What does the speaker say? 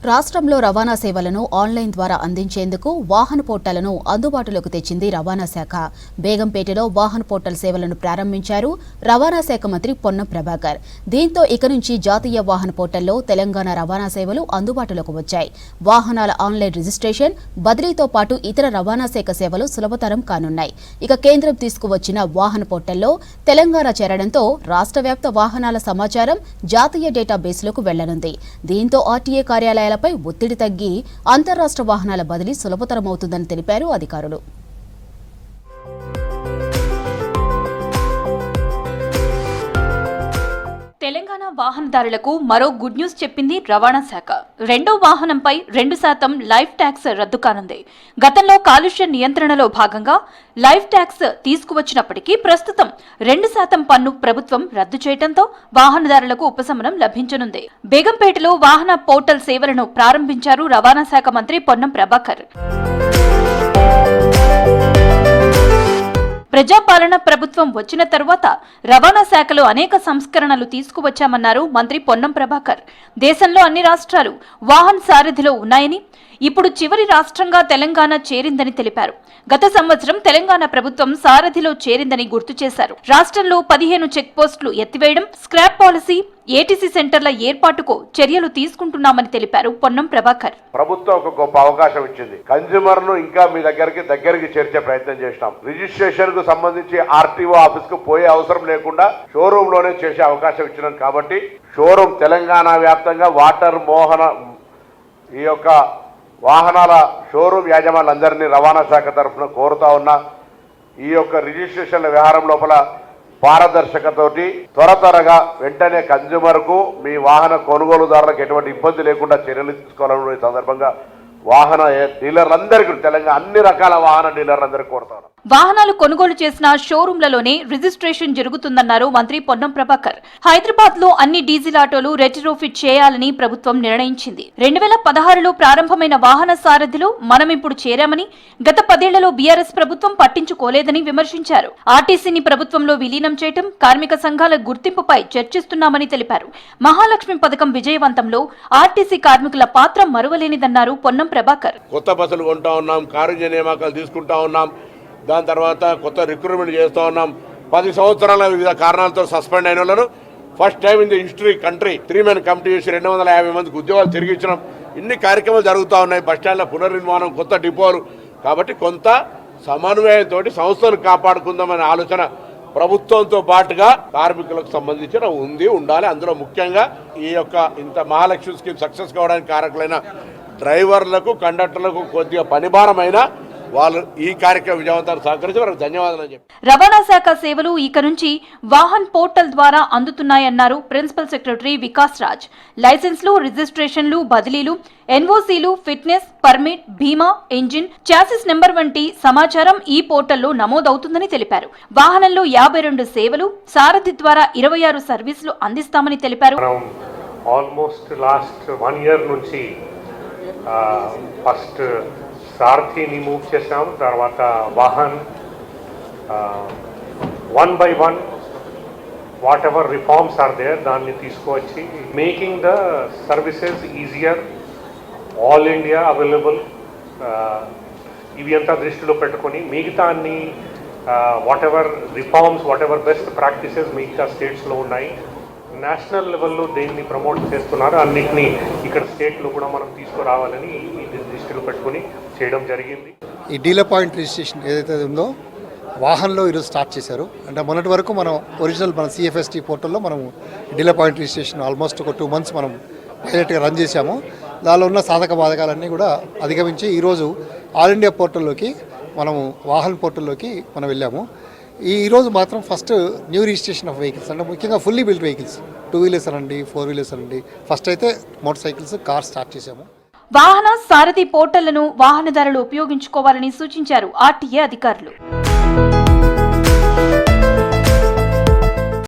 రాష్ట్రంలో రవాణా సేవలను ఆన్లైన్ ద్వారా అందించేందుకు వాహన పోర్టళ్లను అందుబాటులోకి తెచ్చింది రవాణా శాఖ. బేగంపేటలో వాహన పోర్టల్ సేవలను ప్రారంభించారు రవాణా శాఖ మంత్రి పొన్నం ప్రభాకర్. దీంతో ఇక నుంచి జాతీయ వాహన పోర్టల్లో తెలంగాణ రవాణా సేవలు అందుబాటులోకి వచ్చాయి. వాహనాల ఆన్లైన్ రిజిస్ట్రేషన్, బదిలీతో పాటు ఇతర రవాణా శాఖ సేవలు సులభతరం కానున్నాయి. ఇక కేంద్రం తీసుకువచ్చిన వాహన పోర్టల్లో తెలంగాణ చేరడంతో రాష్ట్ర వ్యాప్త వాహనాల సమాచారం జాతీయ డేటాబేస్లోకి వెళ్లనుంది. దీంతో ఆర్టీఏ కార్యాలయాలపై ఒత్తిడి తగ్గి అంతర్రాష్ట్ర వాహనాల బదిలీ సులభతరమవుతుందని తెలిపారు అధికారులు. తెలంగాణ వాహనదారులకు మరో గుడ్ న్యూస్ చెప్పింది రవాణా శాఖ. రెండో వాహనంపై 2% లైఫ్ ట్యాక్స్ రద్దు కానుంది. గతంలో కాలుష్య నియంత్రణలో భాగంగా లైఫ్ ట్యాక్స్ తీసుకువచ్చినప్పటికీ ప్రస్తుతం 2% పన్ను ప్రభుత్వం రద్దు చేయడంతో వాహనదారులకు ఉపశమనం లభించనుంది. బేగంపేటలో వాహన పోర్టల్ సేవలను ప్రారంభించారు రవాణా శాఖ మంత్రి పొన్నం ప్రభాకర్. ప్రజాపాలన ప్రభుత్వం వచ్చిన తరువాత రవాణా శాఖలో అనేక సంస్కరణలు తీసుకువచ్చామన్నారు మంత్రి పొన్నం ప్రభాకర్. దేశంలో అన్ని రాష్ట్రాలు వాహన సారథిలో ఉన్నాయని, ఇప్పుడు చివరి రాష్ట్రంగా తెలంగాణ చేరిందని తెలిపారు. గత సంవత్సరం తెలంగాణ ప్రభుత్వం సారథిలో చేరిందని గుర్తు చేశారు. రాష్ట్రంలో 15 చెక్ పోస్టులు ఎత్తివేయడం, స్క్రాప్ పాలసీ, ఏటీసీ సెంటర్ల ఏర్పాటుకు చర్యలు తీసుకుంటున్నామని తెలిపారు పొన్నం ప్రభాకర్. ప్రభుత్వం ఒక గొప్ప అవకాశం ఇచ్చింది. కన్స్యూమర్ ను ఇంకా మీ దగ్గరికి చేర్చే ప్రయత్నం చేసినాం. రిజిస్ట్రేషన్ కు సంబంధించి ఆర్టీఓ ఆఫీస్ కు పోయే అవసరం లేకుండా షోరూమ్ లోనే చేసే అవకాశం ఇచ్చినాం. కాబట్టి షోరూమ్ తెలంగాణ వ్యాప్తంగా ఈ యొక్క వాహనాల షోరూమ్ యాజమాన్యులందరినీ రవాణా శాఖ తరఫున కోరుతా ఉన్నా. ఈ యొక్క రిజిస్ట్రేషన్ల వ్యవహారం లోపల పారదర్శకతోటి త్వరగా వెంటనే కన్స్యూమర్ కు మీ వాహన కొనుగోలుదారులకు ఎటువంటి ఇబ్బంది లేకుండా చర్యలు తీసుకోవాలని ఈ సందర్భంగా వాహన డీలర్లందరికీ, తెలంగాణ అన్ని రకాల వాహన డీలర్లందరికీ కోరుతాను. వాహనాలు కొనుగోలు చేసిన షోరూంలలోనే రిజిస్ట్రేషన్ జరుగుతుందన్నారు మంత్రి పొన్నం ప్రభాకర్. హైదరాబాద్ లో అన్ని డీజిల్ ఆటోలు రెట్రోఫిట్ చేయాలని ప్రభుత్వం నిర్ణయించింది. 2016లో ప్రారంభమైన వాహన సారథిలో మనం ఇప్పుడు చేరామని, గత 10 ఏళ్లలో బీఆర్ఎస్ ప్రభుత్వం పట్టించుకోలేదని విమర్శించారు. ఆర్టీసీని ప్రభుత్వంలో విలీనం చేయడం, కార్మిక సంఘాల గుర్తింపుపై చర్చిస్తున్నామని తెలిపారు. మహాలక్ష్మి పథకం విజయవంతంలో ఆర్టీసీ కార్మికుల పాత్ర మరువలేనిదన్నారు పొన్నం ప్రభాకర్. కొత్త బస్సులు కొంటా ఉన్నాం, కారుణ్య నియామకాలు తీసుకుంటా ఉన్నాం, దాని తర్వాత కొత్త రిక్రూట్మెంట్ చేస్తూ ఉన్నాం. 10 సంవత్సరాల వివిధ కారణాలతో సస్పెండ్ అయిన వాళ్ళను first time in the history country 3 men committee చేసి 250 మందికి ఉద్యోగాలు తిరిగి ఇచ్చినాం. ఇన్ని కార్యక్రమాలు జరుగుతూ ఉన్నాయి. బస్టాండ్ల పునర్నిర్మాణం, కొత్త డిపోలు. కాబట్టి కొంత సమన్వయంతో సంస్థను కాపాడుకుందామనే ఆలోచన ప్రభుత్వంతో పాటుగా కార్మికులకు సంబంధించిన ఉండాలి. అందులో ముఖ్యంగా ఈ యొక్క ఇంత మహాలక్ష్మి స్కీమ్ సక్సెస్ కావడానికి కారకులైన డ్రైవర్లకు, కండక్టర్లకు కొద్దిగా పనిభారమైన వాళ్ళు ఈ కార్యక్రమం విజయవంతాన్ని సహకరించి వారికి ధన్యవాదాలు చెప్పి రవాణా శాఖ సేవలు ఇక నుంచి వాహన్ పోర్టల్ ద్వారా అందుతున్నాయన్నారు ప్రిన్సిపల్ సెక్రటరీ వికాస్ రాజ్. లైసెన్స్లు, రిజిస్ట్రేషన్లు, బదిలీలు, ఎన్ఓసీలు, ఫిట్నెస్, పర్మిట్, బీమా, ఇంజిన్, చాసిస్ నెంబర్ వంటి సమాచారం ఈ పోర్టల్లో నమోదవుతుందని తెలిపారు. వాహనంలో 52 సేవలు, సారథి ద్వారా 26 సర్వీసులు అందిస్తామని తెలిపారు. ఆల్మోస్ట్ లాస్ట్ 1 ఇయర్ నుంచి ఫస్ట్ సారథిని మూవ్ చేసాం. తర్వాత Vahan 1 by 1 whatever reforms are there దాన్ని తీసుకువచ్చి making the services easier, all India available. ఇవి అంతా దృష్టిలో పెట్టుకొని మిగతా అన్ని whatever reforms, whatever best practices మిగతా స్టేట్స్లో ఉన్నాయి, నేషనల్ లెవెల్లో దేన్ని ప్రమోట్ చేస్తున్నారు అన్నిటినీ ఇక్కడ స్టేట్లో కూడా మనం తీసుకురావాలని ఇది దృష్టిలో పెట్టుకుని చేయడం జరిగింది. ఈ డీలర్ పాయింట్ రిజిస్ట్రేషన్ ఏదైతే ఉందో వాహనంలో ఈరోజు స్టార్ట్ చేశారు. అంటే మొన్నటి వరకు మనం ఒరిజినల్ మన సిఎఫ్ఎస్టీ పోర్టల్లో మనం డీలర్ పాయింట్ రిజిస్ట్రేషన్ ఆల్మోస్ట్ ఒక 2 months మనం పైలట్గా రన్ చేశాము. దానిలో ఉన్న సాధక బాధకాలన్నీ కూడా అధిగమించి ఈరోజు ఆల్ ఇండియా పోర్టల్లోకి మనము వాహన్ పోర్టల్లోకి మనం వెళ్ళాము. ఈరోజు మాత్రం first new registration of vehicles, అంటే ముఖ్యంగా ఫుల్లీ బిల్డ్ వెహికల్స్, 2 వీలర్స్ అనండి, 4 వీలర్స్ అనండి, ఫస్ట్ అయితే మోటార్ సైకిల్స్, కార్ స్టార్ట్ చేశాము. వాహన సారథి పోర్టళ్లను వాహనదారులు ఉపయోగించుకోవాలని సూచించారు ఆర్టీఏ అధికారులు.